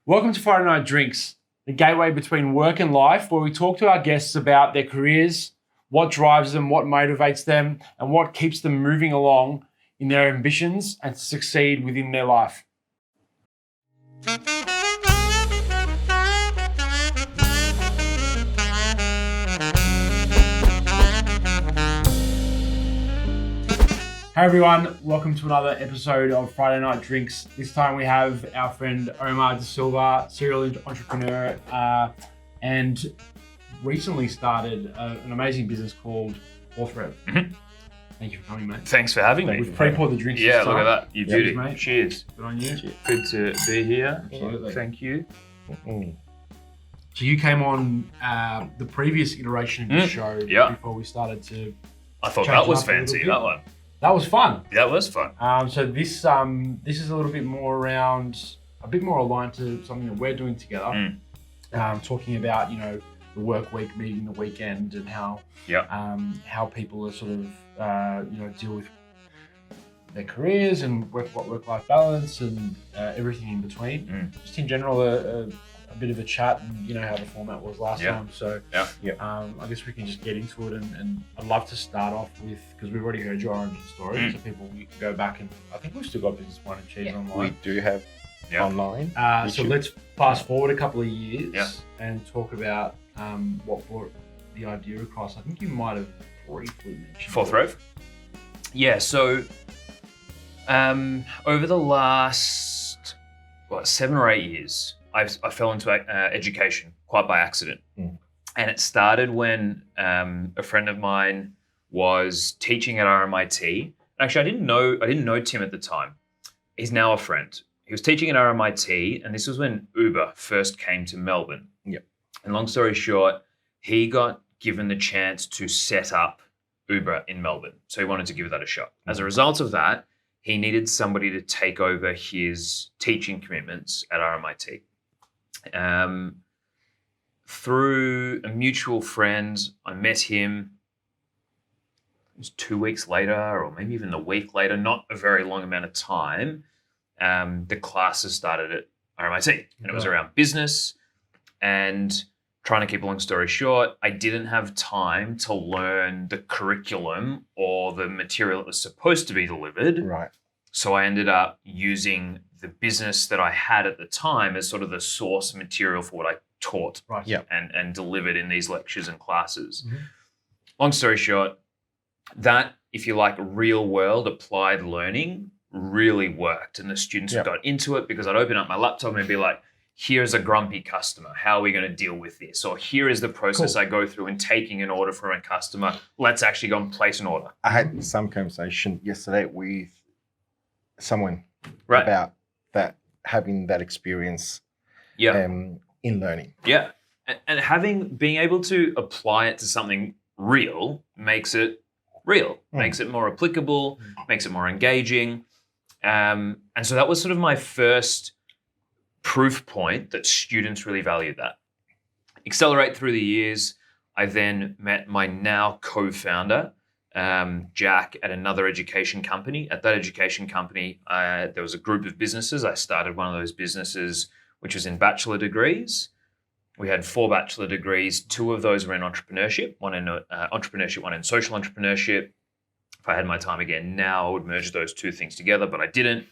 Welcome to Friday Night Drinks, the gateway between work and life, where we talk to our guests about their careers, what drives them, what motivates them, and what keeps them moving along in their ambitions and to succeed within their life. Hey everyone, welcome to another episode of Friday Night Drinks. This time we have our friend Omar De Silva, serial entrepreneur, and recently started an amazing business called Rev. Mm-hmm. Thank you for coming, mate. Thanks for having me. We've pre-poured the drinks. Yeah, look at that. You beauty. Mate. Cheers. Good on you. Cheers. Good to be here. Absolutely. Thank you. So you came on the previous iteration of the show before we started to. I thought that was fancy. That one. That was fun. That was fun. So this is a little bit more around, a bit more aligned to something that we're doing together. Talking about the work week meeting the weekend and how people are sort of deal with their careers and work-life balance and everything in between. Just in general, a bit of a chat, and how the format was last time. So I guess we can just get into it, and I'd love to start off with, because we've already heard your origin story, so people you can go back, and I think we've still got Business Wine and Cheese online. We do have online. So let's fast forward a couple of years and talk about what brought the idea across. I think you might have briefly mentioned Fourth Rev. Yeah, so over the last 7 or 8 years, I fell into education quite by accident. And it started when a friend of mine was teaching at RMIT. Actually, I didn't know Tim at the time. He's now a friend. He was teaching at RMIT, and this was when Uber first came to Melbourne. And long story short, he got given the chance to set up Uber in Melbourne. So he wanted to give that a shot. As a result of that, he needed somebody to take over his teaching commitments at RMIT. Through a mutual friend, I met him. It was 2 weeks later, or maybe even a week later, not a very long amount of time. The classes started at RMIT, and it was around business. And trying to keep a long story short, I didn't have time to learn the curriculum or the material that was supposed to be delivered. Right. So I ended up using the business that I had at the time as sort of the source material for what I taught and delivered in these lectures and classes. Long story short, that, if you like, real world applied learning really worked, and the students got into it, because I'd open up my laptop and be like, here's a grumpy customer. How are we going to deal with this? Or here is the process I go through in taking an order from a customer. Let's actually go and place an order. I had some conversation yesterday with someone about that, having that experience in learning. Yeah. And being able to apply it to something real makes it real, makes it more applicable, makes it more engaging. And so that was sort of my first proof point that students really valued that. Accelerate through the years, I then met my now co-founder, Jack, at another education company. At that education company, there was a group of businesses. I started one of those businesses, which was in bachelor degrees. We had 4 bachelor degrees. 2 of those were in entrepreneurship, one in entrepreneurship, one in social entrepreneurship. If I had my time again now, I would merge those 2 things together, but I didn't.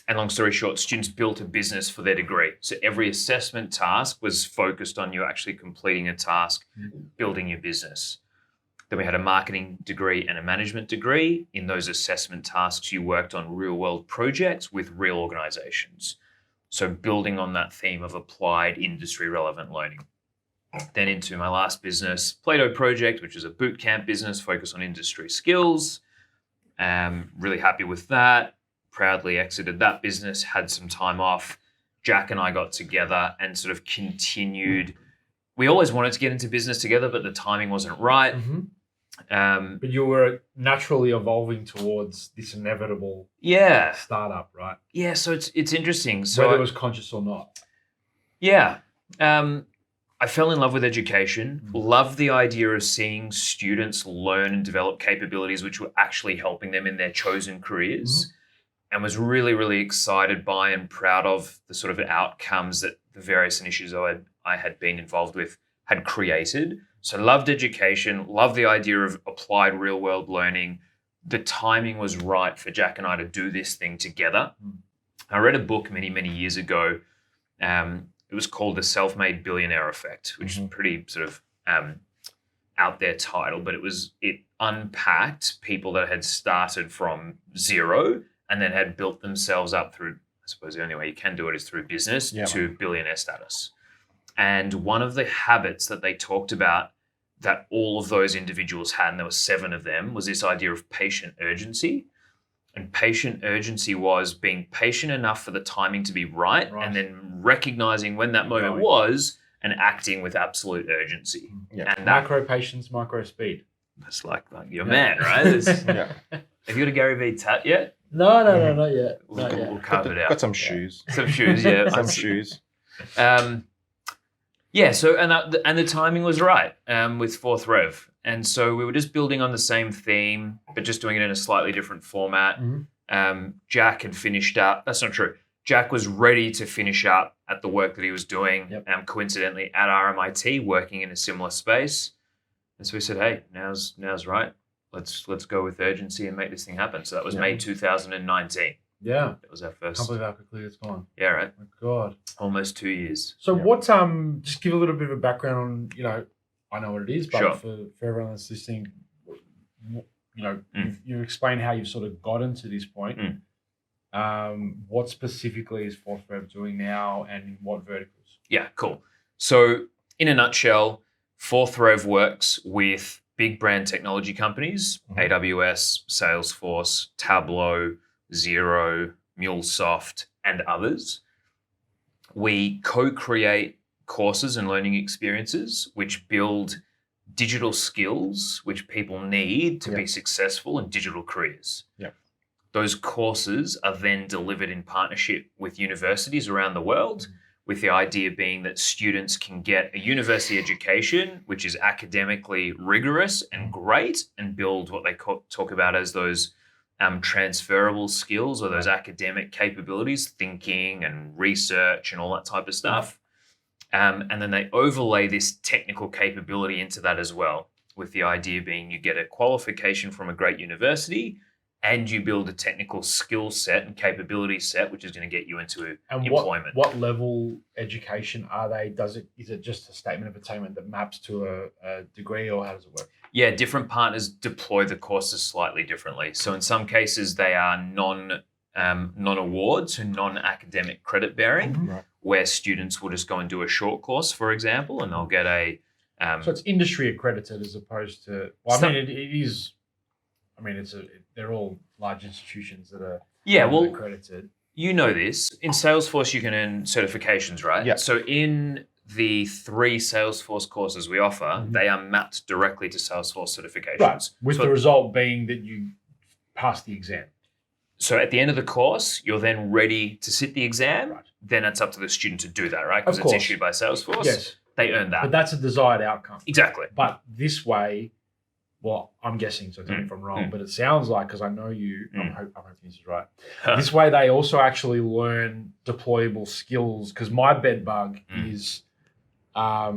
And long story short, students built a business for their degree. So every assessment task was focused on you actually completing a task, building your business. Then we had a marketing degree and a management degree. In those assessment tasks, you worked on real-world projects with real organizations. So building on that theme of applied industry-relevant learning. Then into my last business, Plato Project, which is a boot camp business focused on industry skills. Really happy with that. Proudly exited that business, had some time off. Jack and I got together and sort of continued. We always wanted to get into business together, but the timing wasn't right. But you were naturally evolving towards this inevitable startup, right? Yeah, so it's interesting. So whether it was conscious or not. Yeah. I fell in love with education, loved the idea of seeing students learn and develop capabilities which were actually helping them in their chosen careers. and was really, really excited by and proud of the sort of outcomes that the various initiatives I had been involved with had created. So loved education, loved the idea of applied real world learning. The timing was right for Jack and I to do this thing together. I read a book many, many years ago. It was called The Self-Made Billionaire Effect, which is pretty sort of out there title, but it unpacked people that had started from zero and then had built themselves up through, I suppose the only way you can do it is through business, to billionaire status. And one of the habits that they talked about that all of those individuals had, and there were 7 of them, was this idea of patient urgency. And patient urgency was being patient enough for the timing to be right. And then recognizing when that moment was and acting with absolute urgency. Yeah. And macro patience, micro speed. That's like your man, right? Have you got a Gary Vee tat yet? No, not yet. We'll carve it out. Got some shoes. Some shoes, yeah. Some shoes. So and the timing was right with Fourth Rev. And so we were just building on the same theme, but just doing it in a slightly different format. Jack had finished up. That's not true. Jack was ready to finish up at the work that he was doing, coincidentally at RMIT, working in a similar space. And so we said, hey, now's right. Let's go with urgency and make this thing happen. So that was May 2019. Yeah. That was our first. I can't believe how quickly it's gone. Yeah, right. Oh my God. Almost 2 years. So what, just give a little bit of a background on, I know what it is, but for everyone that's listening, you explain how you've sort of gotten to this point. What specifically is Fourth Rev doing now and in what verticals? Yeah, cool. So in a nutshell, Fourth Rev works with big brand technology companies, AWS, Salesforce, Tableau, Xero, MuleSoft, and others. We co-create courses and learning experiences which build digital skills which people need to be successful in digital careers. Those courses are then delivered in partnership with universities around the world, with the idea being that students can get a university education which is academically rigorous and great and build what they talk about as those transferable skills or those academic capabilities, thinking and research and all that type of stuff. And then they overlay this technical capability into that as well, with the idea being you get a qualification from a great university and you build a technical skill set and capability set, which is going to get you into employment. What level education are they? Is it just a statement of attainment that maps to a degree, or how does it work? Yeah, different partners deploy the courses slightly differently. So in some cases, they are non-award, so non-academic credit bearing, where students will just go and do a short course, for example, and they'll get a... so it's industry accredited as opposed to... it is... they're all large institutions that are accredited. You know this. In Salesforce, you can earn certifications, right? Yeah. So in the 3 Salesforce courses we offer, they are mapped directly to Salesforce certifications. Right, with the result being that you pass the exam. So at the end of the course, you're then ready to sit the exam. Right. Then it's up to the student to do that, right? Because it's issued by Salesforce. Yes. They earn that. But that's a desired outcome. Exactly. But this way... Well, I'm guessing, so tell me if I'm wrong, but it sounds like, because I know you, I'm hoping this is right. This way they also actually learn deployable skills, because my bed bug is, that's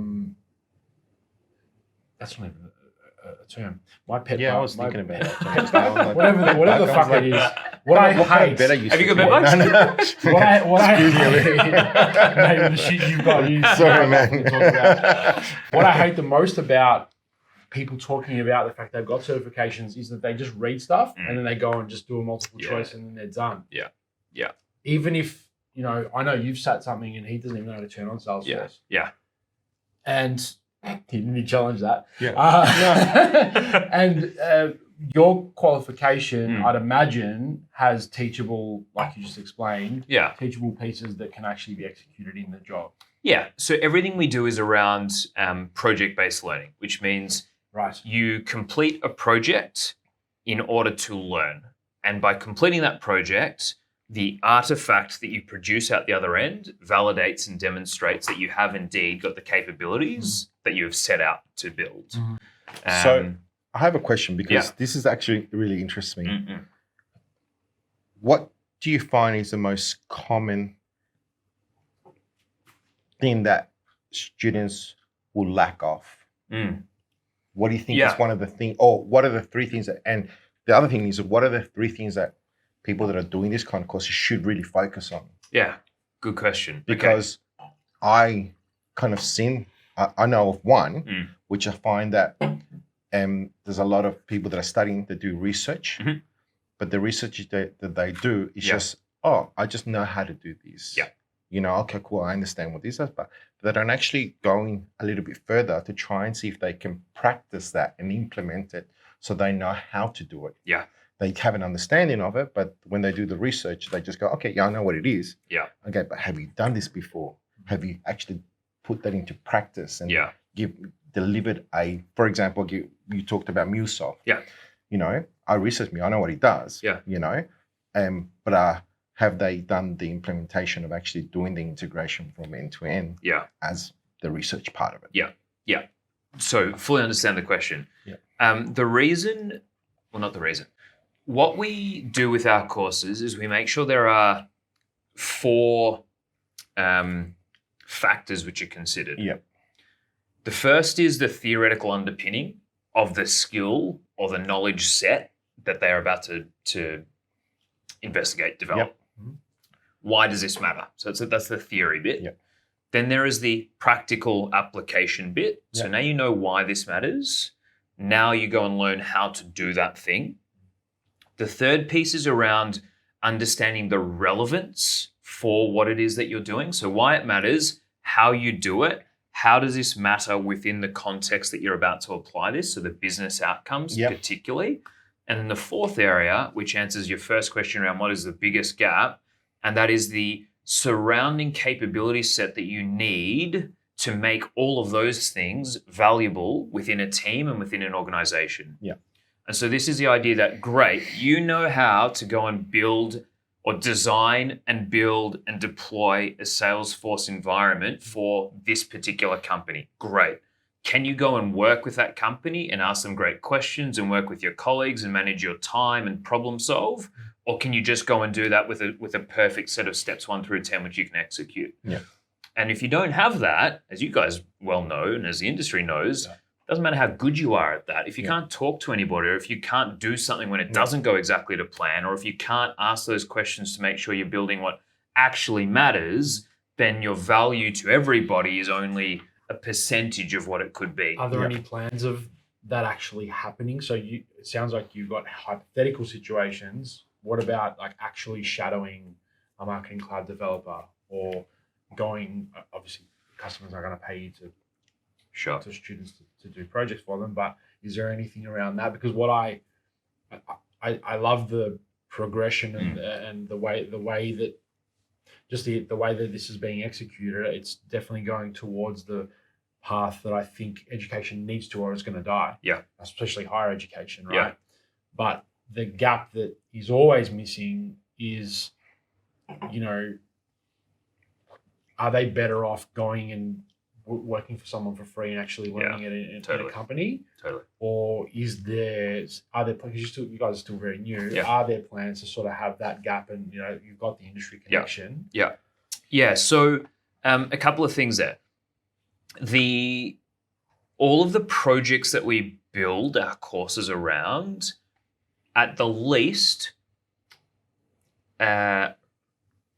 not even a term. My pet bug. I was thinking about that. Whatever the fuck it is. What I hate. Have you got bed bugs? What I hate. The shit you've got. Sorry, man. What I hate the most about people talking about the fact they've got certifications is that they just read stuff and then they go and just do a multiple choice and then they're done. Yeah. Even if, I know you've sat something and he doesn't even know how to turn on Salesforce. Yeah. And he didn't challenge that. Yeah. And your qualification, I'd imagine, has teachable, like you just explained, teachable pieces that can actually be executed in the job. Yeah. So everything we do is around project-based learning, which means you complete a project in order to learn. And by completing that project, the artifact that you produce out the other end validates and demonstrates that you have indeed got the capabilities that you have set out to build. So I have a question, because this is actually really interesting. What do you find is the most common thing that students will lack of? What do you think is one of the things, or what are the three things that, and the other thing is, what are the three things that people that are doing this kind of courses should really focus on? Yeah, good question. Because I kind of I know of one, which I find that there's a lot of people that are studying that do research, but the research that they do is just, I just know how to do this. Yeah. You know, okay, cool, I understand what this is, but they don't actually going a little bit further to try and see if they can practice that and implement it so they know how to do it. Yeah. They have an understanding of it, but when they do the research, they just go, okay, I know what it is. Yeah. Okay, but have you done this before? Have you actually put that into practice and delivered for example, you talked about MuleSoft. Yeah. You know, I researched I know what it does. Yeah. You know, but have they done the implementation of actually doing the integration from end to end? Yeah. As the research part of it. Yeah. Yeah. So fully understand the question. Yeah. What we do with our courses is we make sure there are 4 factors which are considered. Yeah. The first is the theoretical underpinning of the skill or the knowledge set that they are about to investigate, develop. Yep. Why does this matter? So that's the theory bit. Yep. Then there is the practical application bit. So now you know why this matters. Now you go and learn how to do that thing. The third piece is around understanding the relevance for what it is that you're doing. So why it matters, how you do it, how does this matter within the context that you're about to apply this, so the business outcomes particularly. And then the fourth area, which answers your first question around what is the biggest gap, and that is the surrounding capability set that you need to make all of those things valuable within a team and within an organization. Yeah. And so this is the idea that, great, you know how to go and build or design and build and deploy a Salesforce environment for this particular company. Great. Can you go and work with that company and ask them great questions and work with your colleagues and manage your time and problem solve? Or can you just go and do that with a perfect set of steps 1 through 10, which you can execute? Yeah. And if you don't have that, as you guys well know, and as the industry knows, doesn't matter how good you are at that. If you can't talk to anybody, or if you can't do something when it doesn't go exactly to plan, or if you can't ask those questions to make sure you're building what actually matters, then your value to everybody is only a percentage of what it could be. Are there any plans of that actually happening? So it sounds like you've got hypothetical situations. What about like actually shadowing a marketing cloud developer, or going, obviously customers are going to pay you to students to do projects for them, but is there anything around that? Because what I love the progression and the way that just the way that this is being executed, it's definitely going towards the path that I think education needs to, or it's going to die. Yeah. Especially higher education, right? Yeah. But the gap that is always missing is, you know, are they better off going and working for someone for free and actually learning it in a company? Totally. Or are there because you guys are still very new, are there plans to sort of have that gap, and you know, you've got the industry connection? Yeah. So a couple of things there. All of the projects that we build our courses around, at the least,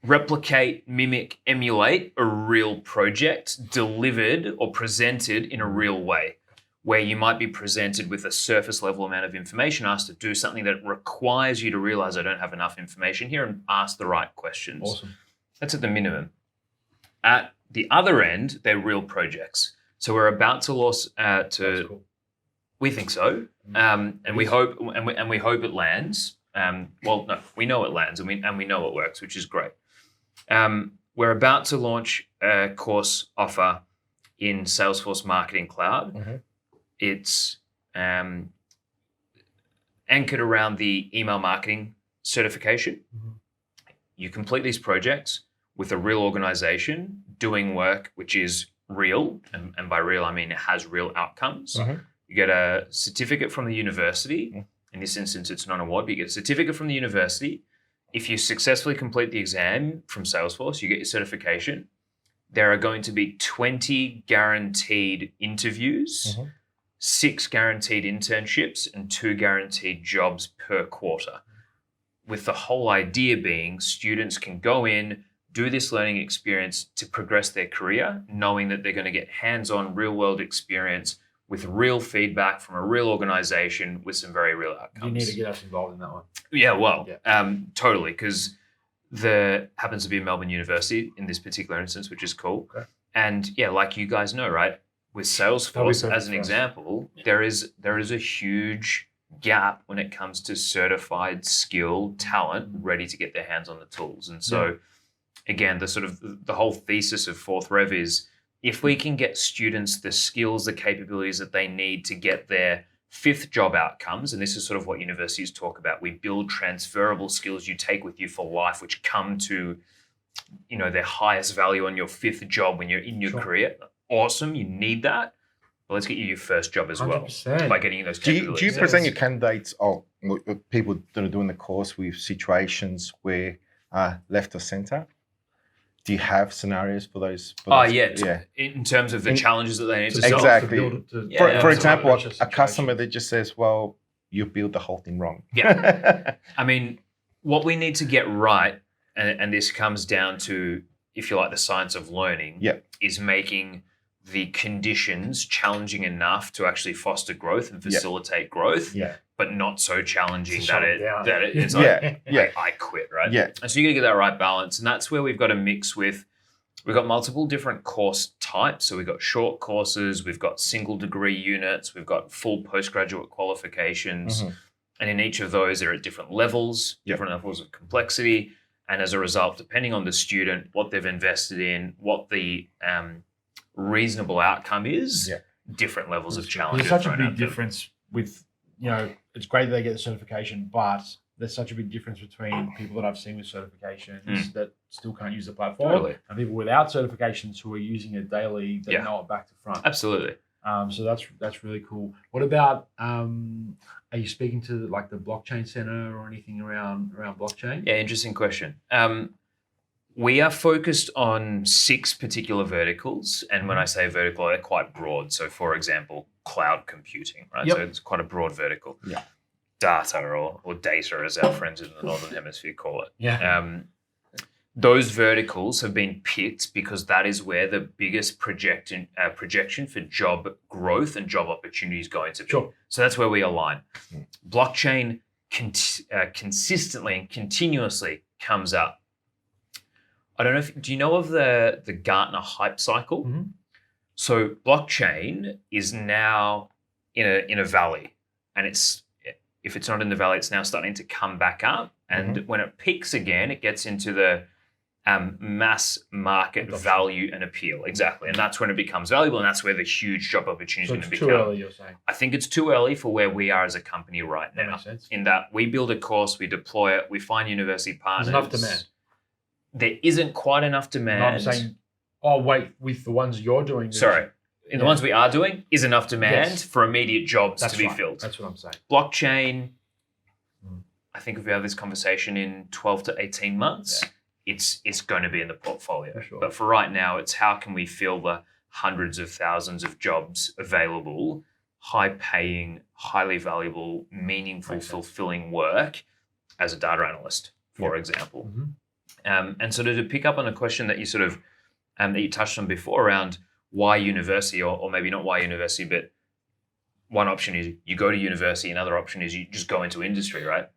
replicate, mimic, emulate a real project delivered or presented in a real way, where you might be presented with a surface level amount of information, asked to do something that requires you to realize I don't have enough information here, and ask the right questions. Awesome. That's at the minimum. At the other end, they're real projects. So we're about to launch That's cool. We think so, and we hope it lands. Well, no, we know it lands, and we know it works, which is great. We're about to launch a course offer in Salesforce Marketing Cloud. Mm-hmm. It's anchored around the email marketing certification. Mm-hmm. You complete these projects with a real organization doing work which is real, and by real I mean it has real outcomes. Mm-hmm. You get a certificate from the university. In this instance, it's not an award, but you get a certificate from the university. if you successfully complete the exam from Salesforce, you get your certification, there are going to be 20 guaranteed interviews, 6 guaranteed internships, and 2 guaranteed jobs per quarter. With the whole idea being students can go in, do this learning experience to progress their career, knowing that they're going to get hands-on real-world experience with real feedback from a real organization with some very real outcomes. You need to get us involved in that one. Yeah, well, totally, because there happens to be Melbourne University in this particular instance, which is cool. Okay. And yeah, like you guys know, right, with Salesforce as an example, there is a huge gap when it comes to certified, skilled talent ready to get their hands on the tools. And so, again, the whole thesis of Fourth Rev is if we can get students the skills, the capabilities that they need to get their 5th job outcomes, and this is sort of what universities talk about. We build transferable skills you take with you for life, which come to, their highest value on your 5th job when you're in your career. Awesome, you need that. But let's get you your first job as 100%. well by getting you those Do capabilities. you present your candidates or people that are doing the course with situations where left or center? Do you have scenarios for those? In terms of the challenges that they need to solve. Exactly. For example, a customer situation. that just says, well, you built the whole thing wrong. Yeah. I mean, what we need to get right, and this comes down to, if you like, the science of learning, is making the conditions challenging enough to actually foster growth and facilitate growth, but not so challenging that it's like I quit, right? Yeah. And so you got to get that right balance, and that's where we've got to mix with. We've got multiple different course types. So we've got short courses, we've got single degree units, we've got full postgraduate qualifications, and in each of those, they're at different levels, different levels of complexity, and as a result, depending on the student, what they've invested in, what the reasonable outcome is, different levels of challenge. There's such a big difference with, it's great that they get the certification, but there's such a big difference between people that I've seen with certifications that still can't use the platform and people without certifications who are using it daily that know it back to front. Absolutely. So that's really cool. What about, are you speaking to like the blockchain center or anything around blockchain? Yeah, interesting question. We are focused on 6 particular verticals. And when I say vertical, they're quite broad. So for example, cloud computing, right? So it's quite a broad vertical. Yeah. Data or data, as our friends in the Northern Hemisphere call it. Yeah. Those verticals have been picked because that is where the biggest projection for job growth and job opportunity is going to be. Sure. So that's where we align. Blockchain consistently and continuously comes up. I don't know do you know of the Gartner hype cycle? So blockchain is now in a valley, and if it's not in the valley, it's now starting to come back up. And when it peaks again, it gets into the mass market value and appeal. Exactly. And that's when it becomes valuable, and that's where the huge job opportunity is going to become. Too early, you're saying? I think it's too early for where we are as a company right now. That makes sense. In that we build a course, we deploy it, we find university partners. There's enough demand. There isn't quite enough demand. No, I'm saying, with the ones you're doing. In the ones we are doing, is enough demand for immediate jobs to be filled. That's what I'm saying. Blockchain, I think if we have this conversation in 12 to 18 months, it's going to be in the portfolio. For sure. But for right now, it's how can we fill the hundreds of thousands of jobs available, high-paying, highly valuable, meaningful, fulfilling work as a data analyst, for example. And so to pick up on a question that you sort of that you touched on before around why university, or maybe not why university, but one option is you go to university, another option is you just go into industry, right?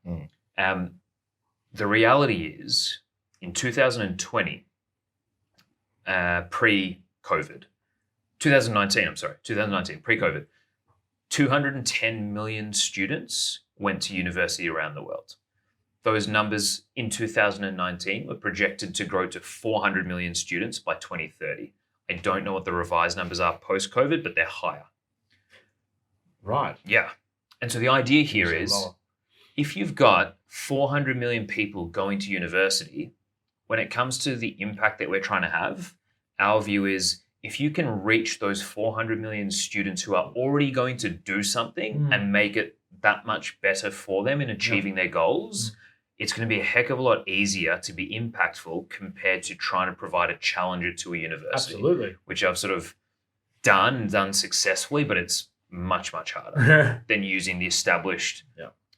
The reality is in 2020, pre-COVID, 2019, pre-COVID, 210 million students went to university around the world. Those numbers in 2019 were projected to grow to 400 million students by 2030. I don't know what the revised numbers are post-COVID, but they're higher. Right. Yeah. And so the idea here is if you've got 400 million people going to university, when it comes to the impact that we're trying to have, our view is if you can reach those 400 million students who are already going to do something and make it that much better for them in achieving their goals, it's going to be a heck of a lot easier to be impactful compared to trying to provide a challenger to a university. Absolutely. Which I've sort of done successfully, but it's much, much harder than using the established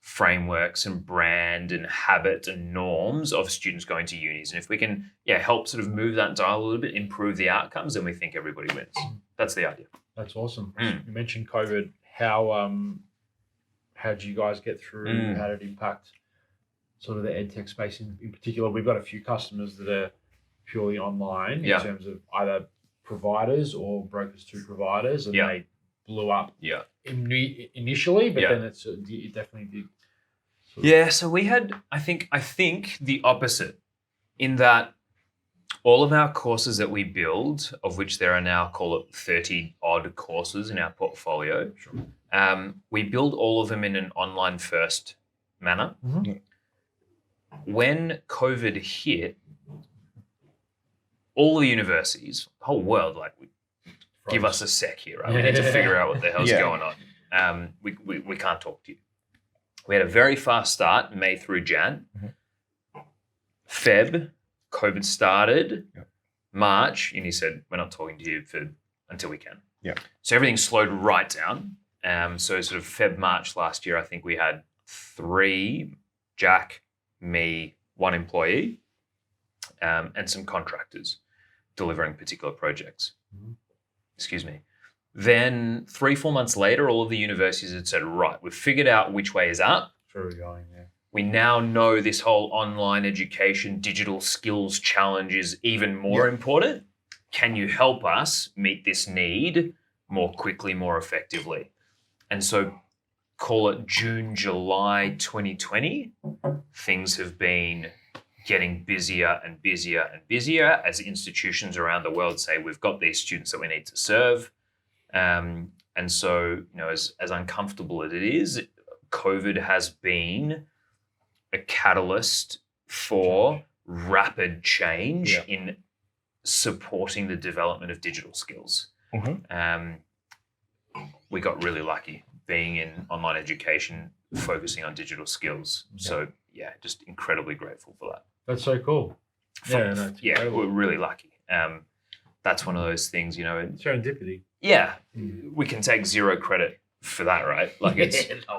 frameworks and brand and habit and norms of students going to unis. And if we can help sort of move that dial a little bit, improve the outcomes, then we think everybody wins. That's the idea. That's awesome. You mentioned COVID. How did you guys get through? How did it impact sort of the edtech space in particular? We've got a few customers that are purely online in terms of either providers or brokers to providers, and they blew up initially, but then it definitely did. So we had, I think the opposite, in that all of our courses that we build, of which there are now, call it 30 odd courses in our portfolio, we build all of them in an online first manner. When COVID hit, all the universities, the whole world, give us a sec here, right? We need to figure out what the hell's going on. We can't talk to you. We had a very fast start, May through Jan. Feb, COVID started. March, and he said, we're not talking to you until we can. So everything slowed right down. So sort of Feb, March last year, I think we had 3, Jack, me, 1 employee, and some contractors delivering particular projects. Excuse me. Then 3-4 months later, all of the universities had said, right, we've figured out which way is up. Where we're going there. We now know this whole online education, digital skills challenge is even more important. Can you help us meet this need more quickly, more effectively? And so call it June, July 2020, things have been getting busier and busier and busier as institutions around the world say, we've got these students that we need to serve. And so, as uncomfortable as it is, COVID has been a catalyst for rapid change in supporting the development of digital skills. We got really lucky being in online education, focusing on digital skills. So, just incredibly grateful for that. That's so cool. We're really lucky. That's one of those things, serendipity. We can take zero credit for that, right?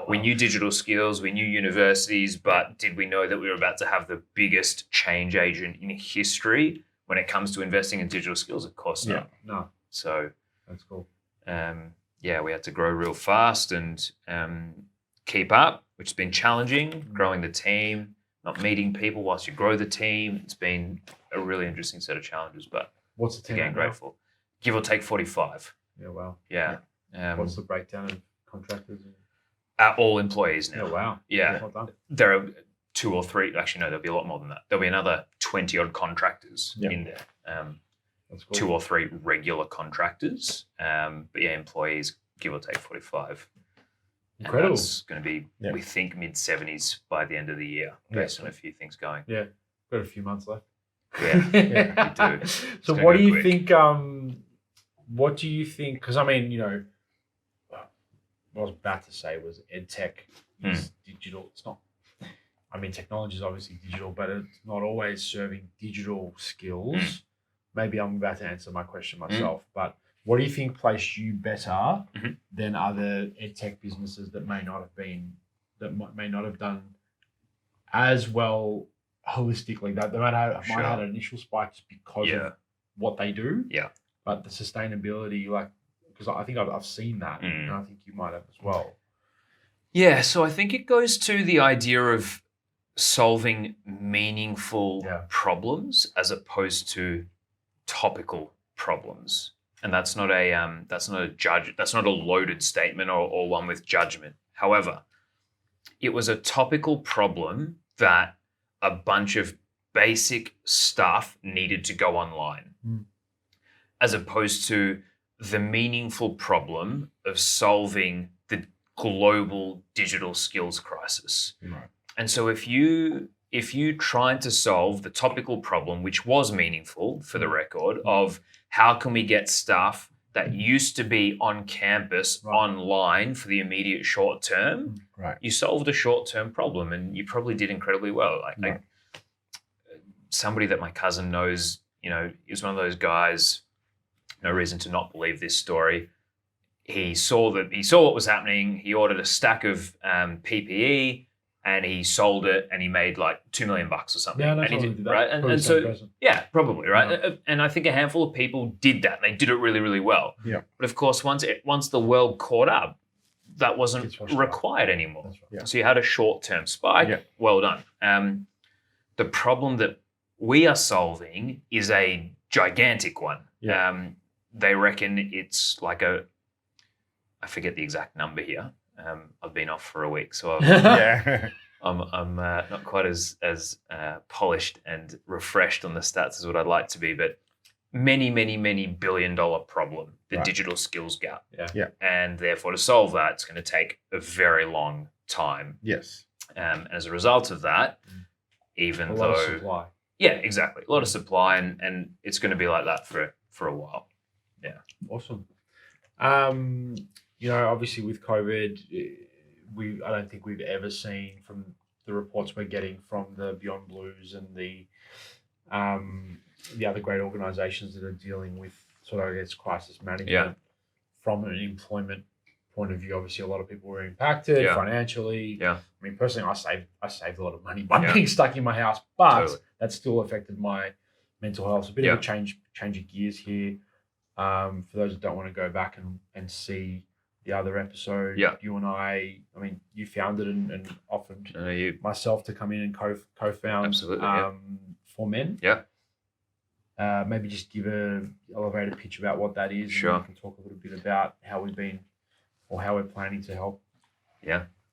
We knew digital skills, we knew universities, but did we know that we were about to have the biggest change agent in history when it comes to investing in digital skills? Of course not. No. So that's cool. We had to grow real fast and keep up, which has been challenging, growing the team, not meeting people whilst you grow the team. It's been a really interesting set of challenges, but what's the team? Again, grateful. Give or take 45. Yeah, wow. What's the breakdown of contractors? All employees now. Oh, wow. Yeah. Well done. There are 2 or 3. Actually, no, there'll be a lot more than that. There'll be another 20 odd contractors in there. That's cool. 2 or 3 regular contractors. But employees, give or take 45. Incredible. And that's going to be, we think, mid-70s by the end of the year, based on a few things going. Yeah. Got a few months left. Yeah, we do. So what do you think, because I mean, what I was about to say was EdTech is digital. It's not, I mean, technology is obviously digital, but it's not always serving digital skills. Maybe I'm about to answer my question myself, but what do you think placed you better than other EdTech businesses that may not have done as well holistically? That they might have had an initial spike just because of what they do. Yeah. But the sustainability, because I think I've seen that, and I think you might have as well. Yeah. So I think it goes to the idea of solving meaningful problems as opposed to topical problems. And that's not a loaded statement or one with judgment. However, it was a topical problem that a bunch of basic stuff needed to go online, as opposed to the meaningful problem of solving the global digital skills crisis. Right. And so if you tried to solve the topical problem, which was meaningful for the record, of how can we get staff that used to be on campus, online for the immediate short term, you solved a short-term problem and you probably did incredibly well. Like somebody that my cousin knows, you know, is one of those guys, no reason to not believe this story. He saw what was happening. He ordered a stack of PPE and he sold it and he made like $2 million or something. Yeah, and he did, right? And so, yeah, probably, right? Yeah. And I think a handful of people did that. They did it really, really well. Yeah. But of course, once the world caught up, that wasn't required anymore. Right. Yeah. So you had a short-term spike. Yeah. Well done. The problem that we are solving is a gigantic one. Yeah. They reckon it's like I forget the exact number here. I've been off for a week, so I'm not quite as polished and refreshed on the stats as what I'd like to be, but many billion-dollar problem, the digital skills gap. Yeah. And therefore, to solve that, it's going to take a very long time. Yes. As a result of that, even though... A lot of supply. Yeah, exactly. A lot of supply, and it's going to be like that for a while. Yeah. Awesome. You know, obviously with COVID, I don't think we've ever seen from the reports we're getting from the Beyond Blues and the other great organisations that are dealing with sort of, I guess, crisis management from an employment point of view. Obviously, a lot of people were impacted financially. Yeah. I mean, personally, I saved a lot of money by being stuck in my house, but that still affected my mental health. So a bit of a change of gears here. For those that don't want to go back and see the other episode, you and I mean, you founded and offered myself to come in and co-found For Men. Yeah. Maybe just give an elevator pitch about what that is. Sure. And we can talk a little bit about how we're planning to help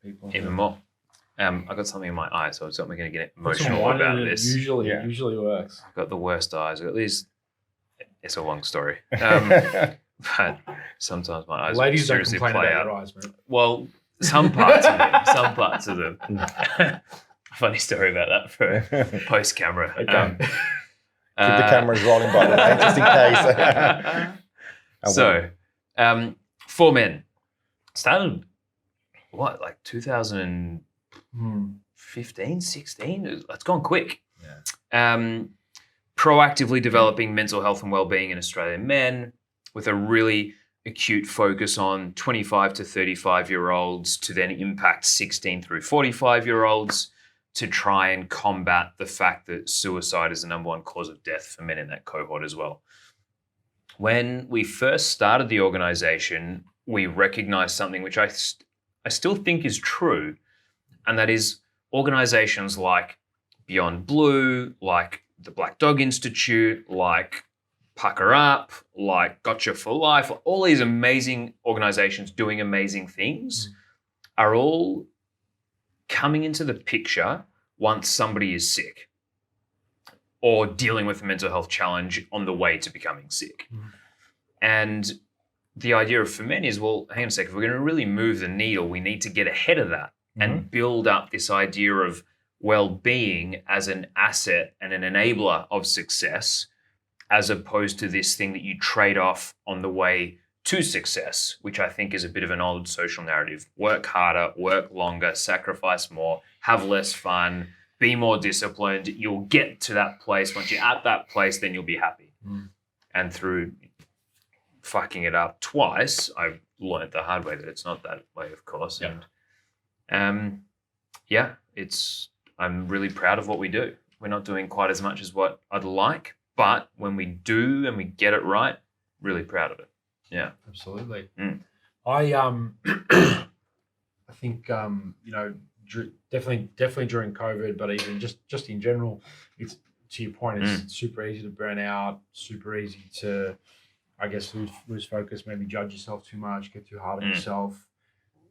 people. Even more. I got something in my eye, so I'm going to get emotional about this. Usually works. I've got the worst eyes. I've got these. It's a long story. But sometimes my eyes Ladies seriously don't complain play about out. your eyes, man. Well, some parts of them. Funny story about that for post camera. Okay. Keep the cameras rolling, by the way, just in case. So, For Men started like 2015, 16? It's gone quick. Yeah. Proactively developing mental health and well-being in Australian men with a really acute focus on 25 to 35-year-olds to then impact 16 through 45-year-olds to try and combat the fact that suicide is the number one cause of death for men in that cohort as well. When we first started the organization, we recognized something which I still think is true, and that is organizations like Beyond Blue, like the Black Dog Institute, like Pucker Up, like Gotcha for Life, all these amazing organizations doing amazing things are all coming into the picture once somebody is sick or dealing with a mental health challenge on the way to becoming sick. And the idea of For Men is, well, hang on a second, if we're going to really move the needle, we need to get ahead of that and build up this idea of well-being as an asset and an enabler of success, as opposed to this thing that you trade off on the way to success, which I think is a bit of an old social narrative. Work harder, work longer, sacrifice more, have less fun, be more disciplined. You'll get to that place. Once you're at that place, then you'll be happy. And through fucking it up twice, I've learned the hard way that it's not that way, of course. And I'm really proud of what we do. We're not doing quite as much as what I'd like, but when we do and we get it right, really proud of it. Yeah, absolutely. I think you know, definitely during COVID, but even just in general, it's, to your point, it's super easy to burn out, super easy to, I guess, lose focus, maybe judge yourself too much, get too hard on yourself.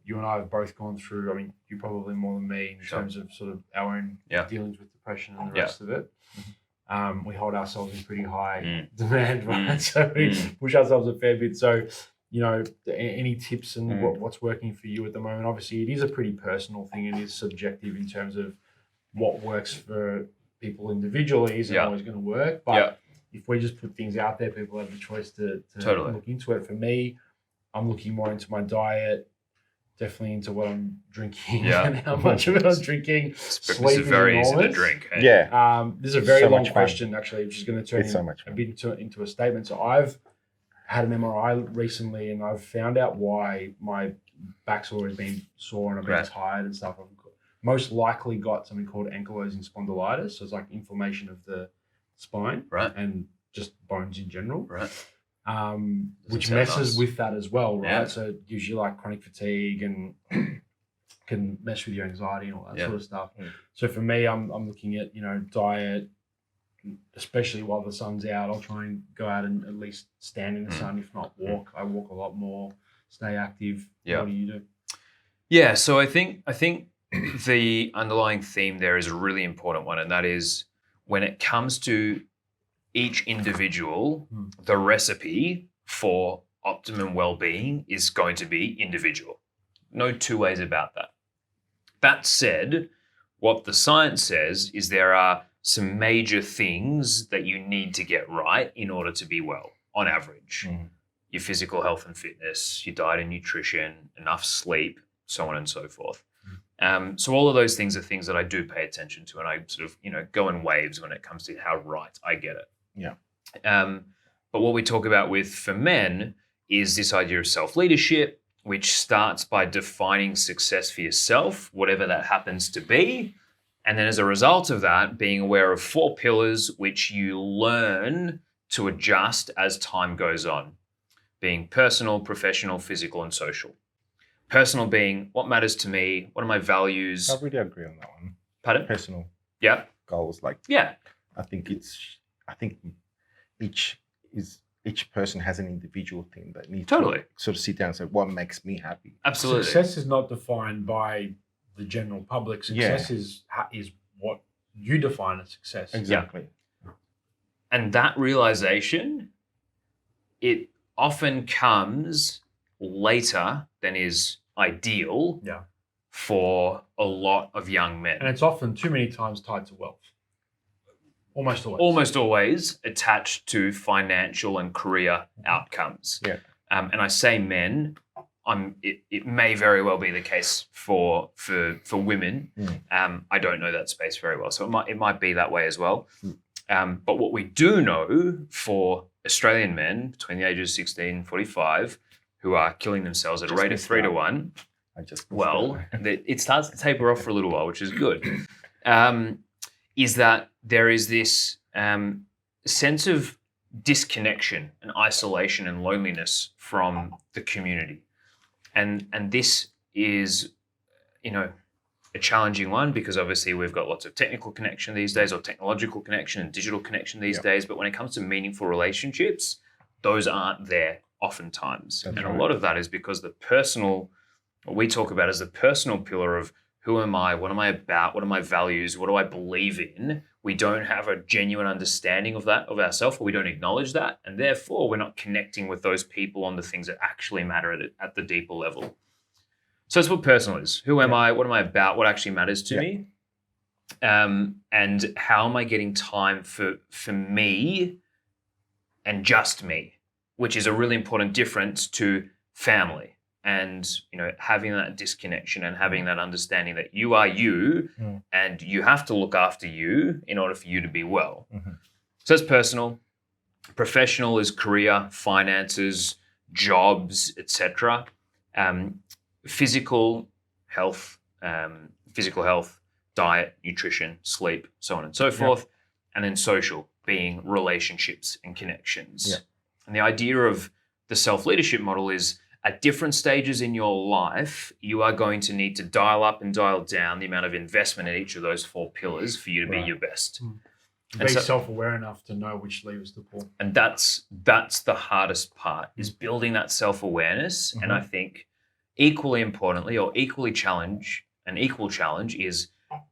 You and I have both gone through, I mean, you probably more than me in terms of sort of our own dealings with depression and the rest of it. We hold ourselves in pretty high demand, right? So we push ourselves a fair bit. So, you know, any tips and what's working for you at the moment? Obviously, it is a pretty personal thing. It is subjective in terms of what works for people individually isn't always going to work. But, if we just put things out there, people have the choice to Totally. look into it. For me, I'm looking more into my diet, definitely into what I'm drinking and how much of it I'm drinking. This is very easy to drink. Hey? Yeah. This is a very So long much fun. question, actually, which is going to turn It's so much a fun. bit into a statement. So I've had an MRI recently, and I've found out why my back's always been sore and I've been tired and stuff. I've most likely got something called ankylosing spondylitis. So it's like inflammation of the spine and just bones in general. Which messes with that as well, right? Yeah. So it gives you like chronic fatigue and can mess with your anxiety and all that sort of stuff. Yeah. So for me, I'm looking at, diet, especially while the sun's out. I'll try and go out and at least stand in the sun, if not walk. I walk a lot more, stay active. Yeah. What do you do? Yeah, so I think the underlying theme there is a really important one, and that is when it comes to each individual, the recipe for optimum well-being is going to be individual. No two ways about that. That said, what the science says is there are some major things that you need to get right in order to be well, on average. Your physical health and fitness, your diet and nutrition, enough sleep, so on and so forth. So all of those things are things that I do pay attention to, and I sort of, go in waves when it comes to how right I get it. Yeah. But what we talk about for men is this idea of self-leadership, which starts by defining success for yourself, whatever that happens to be. And then as a result of that, being aware of 4 pillars, which you learn to adjust as time goes on, being personal, professional, physical, and social. Personal being what matters to me, what are my values? I really agree on that one. Pardon? Personal goals. I think each person has an individual thing that needs to sort of sit down and say, what makes me happy? Absolutely. Success is not defined by the general public. Success is what you define as success. Exactly. Yeah. And that realization, it often comes later than is ideal for a lot of young men. And it's often too many times tied to wealth. Almost always. Almost always attached to financial and career outcomes. Yeah. And I say men, it may very well be the case for women. I don't know that space very well, so it might be that way as well. But what we do know for Australian men between the ages of 16 and 45 who are killing themselves at a rate of 3 to 1, it starts to taper off for a little while, which is good, is that there is this sense of disconnection and isolation and loneliness from the community. And this is, a challenging one because obviously we've got lots of technical connection these days, or technological connection and digital connection these days. But when it comes to meaningful relationships, those aren't there oftentimes. That's right. A lot of that is because what we talk about is the personal pillar of who am I, what am I about, what are my values, what do I believe in? We don't have a genuine understanding of that, of ourselves, or we don't acknowledge that. And therefore, we're not connecting with those people on the things that actually matter at the deeper level. So that's what personal is. Who am I? What am I about? What actually matters to me? And how am I getting time for me and just me, which is a really important difference to family. And, having that disconnection and having that understanding that you are you and you have to look after you in order for you to be well. So that's personal. Professional is career, finances, jobs, etc. Physical health, diet, nutrition, sleep, so on and so forth. And then social being relationships and connections. And the idea of the self-leadership model is at different stages in your life, you are going to need to dial up and dial down the amount of investment in each of those 4 pillars for you to be your best. Be self-aware enough to know which levers to pull. And that's the hardest part, is building that self-awareness. And I think equally importantly, or equal challenge is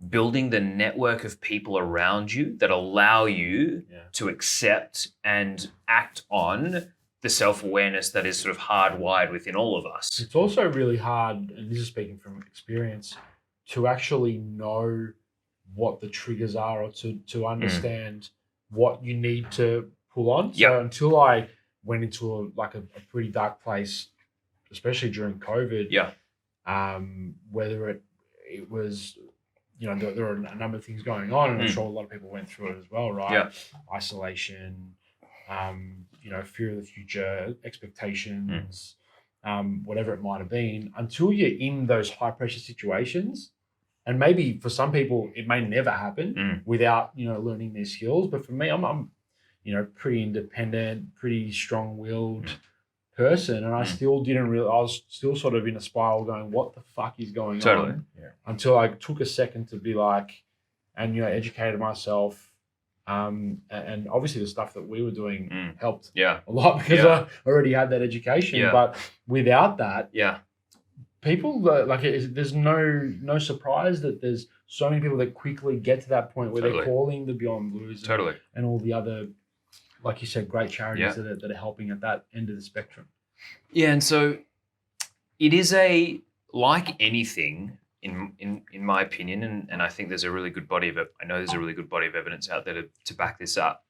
building the network of people around you that allow you to accept and act on the self-awareness that is sort of hardwired within all of us. It's also really hard, and this is speaking from experience, to actually know what the triggers are, or to understand what you need to pull on. So until I went into a pretty dark place, especially during COVID. Whether it was, there were a number of things going on, and I'm sure a lot of people went through it as well, right? Yeah. Isolation, fear of the future, expectations, whatever it might have been. Until you're in those high pressure situations, and maybe for some people it may never happen without learning these skills. But for me, I'm pretty independent, pretty strong-willed person, and I still didn't really. I was still sort of in a spiral, going, "What the fuck is going on?" Yeah. Until I took a second to be like, and educated myself, and obviously the stuff that we were doing helped a lot because I already had that education. Yeah. But without that, people there's no surprise that there's so many people that quickly get to that point where they're calling the Beyond Blues and all the other, like you said, great charities that are helping at that end of the spectrum. Yeah, and so it is like anything, in my opinion, and I think there's a really good body of it. I know there's a really good body of evidence out there to back this up.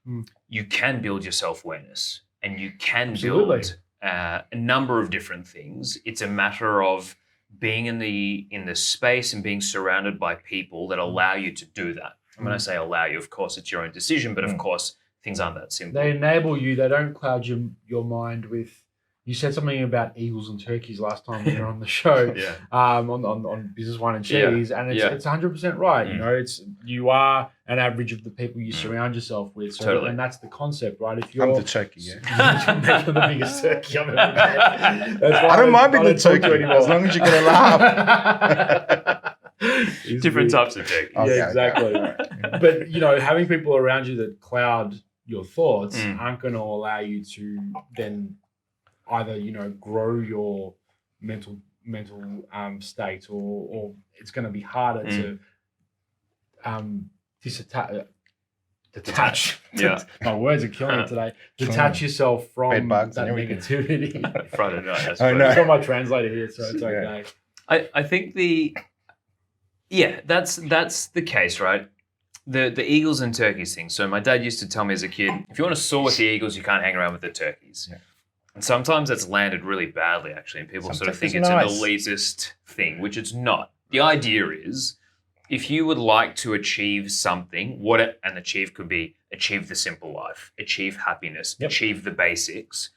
You can build your self-awareness, and you can build a number of different things. It's a matter of being in the space and being surrounded by people that allow you to do that. And when I say allow you, of course, it's your own decision, but of course, things aren't that simple. They enable you. They don't cloud your mind with. You said something about eagles and turkeys last time we were on the show. On Business Wine and Cheese, and it's 100% right. You are an average of the people you surround yourself with. So, and that's the concept, right? If you're I'm the turkey, you're the biggest turkey I've ever met. That's why I don't mind being the turkey anymore. as long as you're gonna laugh. Different types of turkey. Yeah, exactly. But having people around you that cloud your thoughts aren't going to allow you to then either grow your mental state, or it's going to be harder to detach. My words are killing me today. Detach yourself from that negativity. Friday night. I know. I've got my translator here, so it's okay. I think that's the case, right? The eagles and turkeys thing. So my dad used to tell me as a kid, if you want to soar with the eagles, you can't hang around with the turkeys. Yeah. And sometimes that's landed really badly, actually, and people sort of think it's an elitist thing, which it's not. The idea is, if you would like to achieve something, and achieve could be achieve the simple life, achieve happiness, achieve the basics,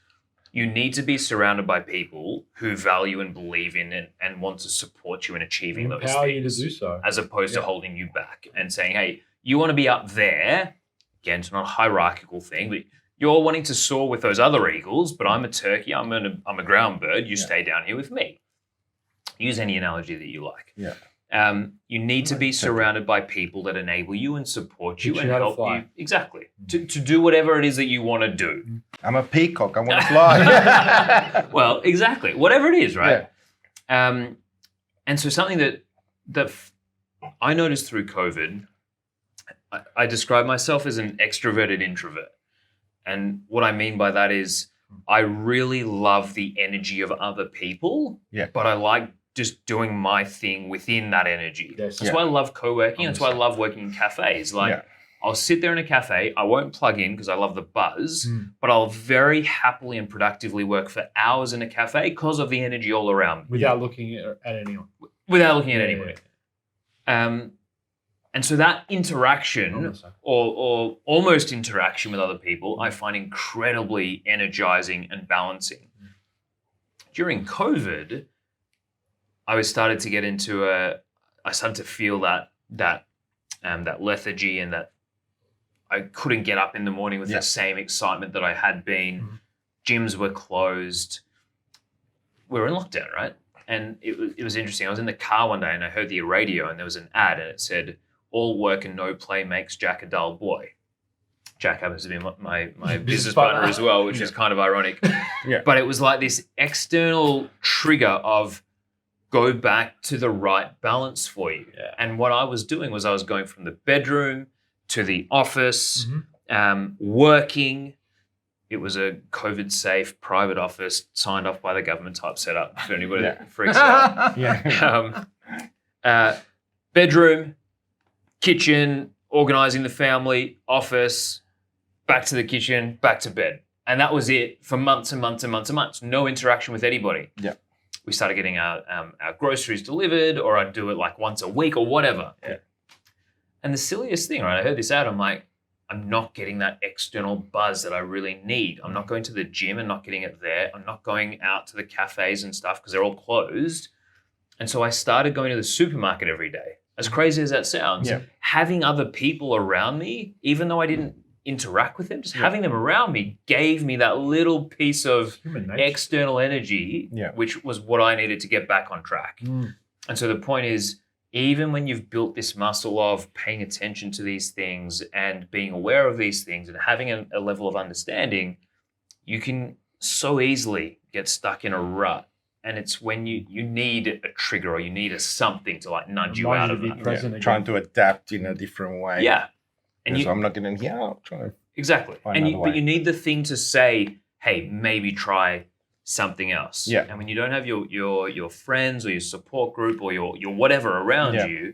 you need to be surrounded by people who value and believe in and want to support you in achieving those things. Empower you to do so. As opposed to holding you back and saying, hey, you want to be up there. Again, it's not a hierarchical thing, but you're wanting to soar with those other eagles, but I'm a turkey, I'm a ground bird, you stay down here with me. Use any analogy that you like. You need to be surrounded by people that enable you and support you and help you. Exactly. To do whatever it is that you want to do. I'm a peacock, I want to fly. Well, exactly. Whatever it is, right? And so something that I noticed through COVID, I describe myself as an extroverted introvert. And what I mean by that is I really love the energy of other people, but I like just doing my thing within that energy. That's why I love co-working. That's why I love working in cafes. I'll sit there in a cafe. I won't plug in because I love the buzz, but I'll very happily and productively work for hours in a cafe because of the energy all around me. Without looking at anyone. Without looking at anybody. And so that interaction or almost interaction with other people, I find incredibly energizing and balancing. During COVID, I started to get into I started to feel that lethargy and that I couldn't get up in the morning with the same excitement that I had been. Gyms were closed. We were in lockdown, right? And it was interesting. I was in the car one day and I heard the radio and there was an ad and it said, all work and no play makes Jack a dull boy. Jack happens to be my business partner as well, which is kind of ironic. But it was like this external trigger of go back to the right balance for you. And what I was doing was I was going from the bedroom to the office, working. It was a COVID-safe private office signed off by the government type setup for anybody that freaks out. Bedroom, kitchen, organising the family, office, back to the kitchen, back to bed. And that was it for months and months and months and months. No interaction with anybody. Yeah. We started getting our groceries delivered, or I'd do it like once a week or whatever. Yeah. And the silliest thing, right? I heard this out. I'm like, I'm not getting that external buzz that I really need. I'm not going to the gym and not getting it there. I'm not going out to the cafes and stuff because they're all closed. And so I started going to the supermarket every day. As crazy as that sounds, having other people around me, even though I didn't interact with them, just having them around me gave me that little piece of external energy, which was what I needed to get back on track. And so the point is, even when you've built this muscle of paying attention to these things and being aware of these things and having a level of understanding, you can so easily get stuck in a rut. And it's when you need a trigger or you need a something to like nudge you out of it. Trying to adapt in a different way. Yeah. And so I'm not getting here. I'll try. Exactly. But you need the thing to say, hey, maybe try something else. Yeah. And when you don't have your friends or your support group or your whatever around you,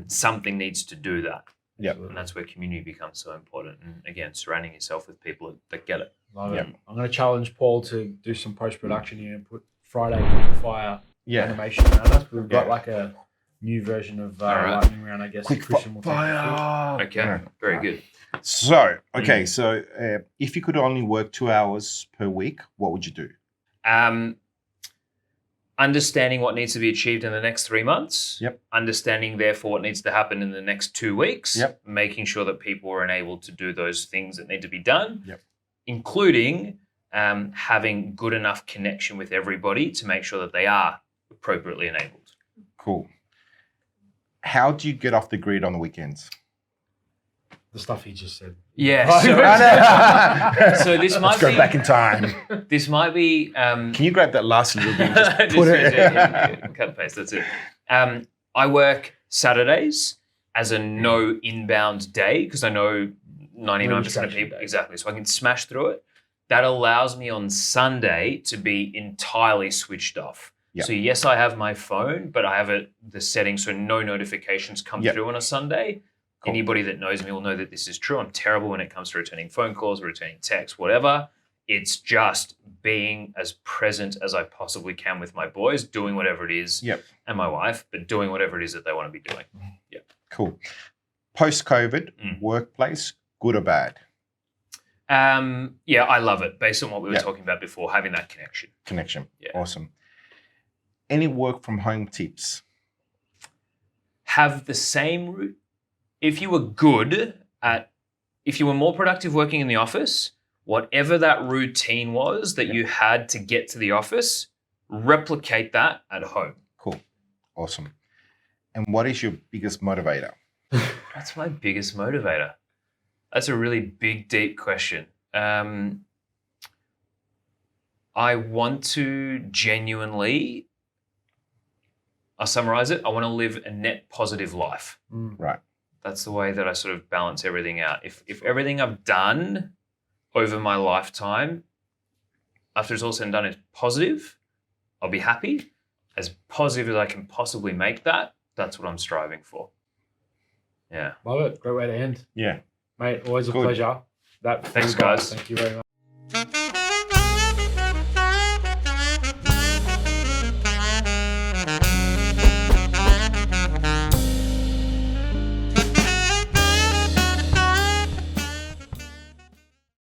something needs to do that. Yeah. And that's where community becomes so important. And again, surrounding yourself with people that get it. Love it. I'm going to challenge Paul to do some post-production here and put Friday Quick Fire animation around us. We've got like a new version of lightning round, I guess. Quick Fire. Okay, very good. So, so if you could only work 2 hours per week, what would you do? Understanding what needs to be achieved in the next 3 months. Yep. Understanding, therefore, what needs to happen in the next 2 weeks. Yep. Making sure that people are enabled to do those things that need to be done. Yep. Including having good enough connection with everybody to make sure that they are appropriately enabled. Cool. How do you get off the grid on the weekends? The stuff he just said. Yeah. So this might Let's go back in time. This might be. Can you grab that last little bit? Just put it. Cut and paste. That's it. I work Saturdays as a no inbound day because I know 99% of people exactly. So I can smash through it. That allows me on Sunday to be entirely switched off. Yep. So yes, I have my phone, but I have the settings so no notifications come through on a Sunday. Cool. Anybody that knows me will know that this is true. I'm terrible when it comes to returning phone calls, returning texts, whatever. It's just being as present as I possibly can with my boys, doing whatever it is, and my wife, but doing whatever it is that they want to be doing. Yeah. Cool. Post-COVID, workplace, good or bad? I love it. Based on what we were talking about before, having that connection. Yeah. Awesome. Any work from home tips? Have the same route. If you were more productive working in the office, whatever that routine was that you had to get to the office, replicate that at home. Cool. Awesome. And what is your biggest motivator? What's my biggest motivator? That's a really big, deep question. I want to genuinely, I'll summarize it, I want to live a net positive life. Right. That's the way that I sort of balance everything out. If everything I've done over my lifetime, after it's all said and done, is positive, I'll be happy. As positive as I can possibly make that, that's what I'm striving for. Yeah. Love it. Great way to end. Yeah. Mate, always a pleasure. Thanks, guys. Thank you very much.